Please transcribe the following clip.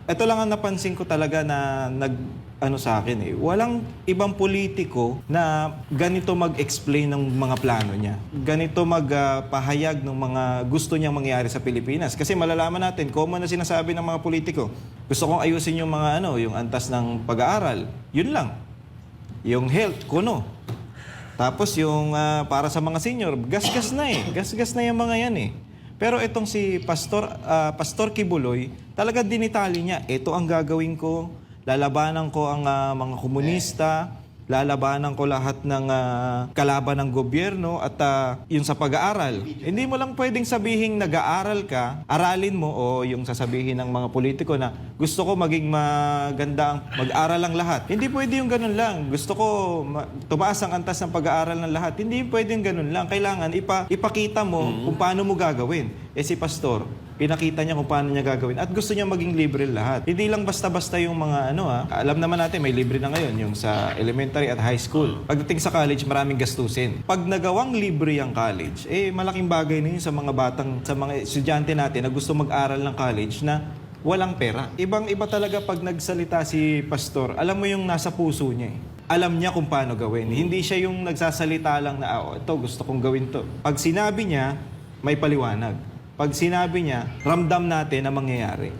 Ito lang ang napansin ko talaga na sa akin eh. Walang ibang politiko na ganito mag-explain ng mga plano niya. Ganito magpahayag ng mga gusto niyang mangyari sa Pilipinas. Kasi malalaman natin, common na sinasabi ng mga politiko, gusto kong ayusin yung mga yung antas ng pag-aaral. Yun lang. Yung health, kuno. Tapos yung para sa mga senior, gasgas na eh. Gasgas na yung mga yan eh. Pero itong si Pastor Kibuloy, talaga dinitali niya, ito ang gagawin ko, lalabanan ko ang mga komunista, lalabanan ko lahat ng kalaban ng gobyerno at yung sa pag-aaral. Hindi mo lang pwedeng sabihin nag-aaral ka, aralin mo o yung sasabihin ng mga politiko na gusto ko maging maganda, mag-aral lang lahat. Hindi pwede yung ganun lang. Gusto ko tumaas ang antas ng pag-aaral ng lahat. Hindi pwede yung ganun lang. Kailangan ipakita mo kung paano mo gagawin. Si Pastor, pinakita niya kung paano niya gagawin at gusto niya maging libre lahat. Hindi lang basta-basta yung mga alam naman natin may libre na ngayon yung sa elementary at high school. Pagdating sa college, maraming gastusin. Pag nagawang libre ang college, malaking bagay na yun sa mga estudyante natin na gusto mag-aral ng college na walang pera. Ibang-iba talaga pag nagsalita si Pastor, alam mo yung nasa puso niya eh. Alam niya kung paano gawin. Hindi siya yung nagsasalita lang na, ito gusto kong gawin to. Pag sinabi niya, may paliwanag. Pag sinabi niya, ramdam natin na mangyayari.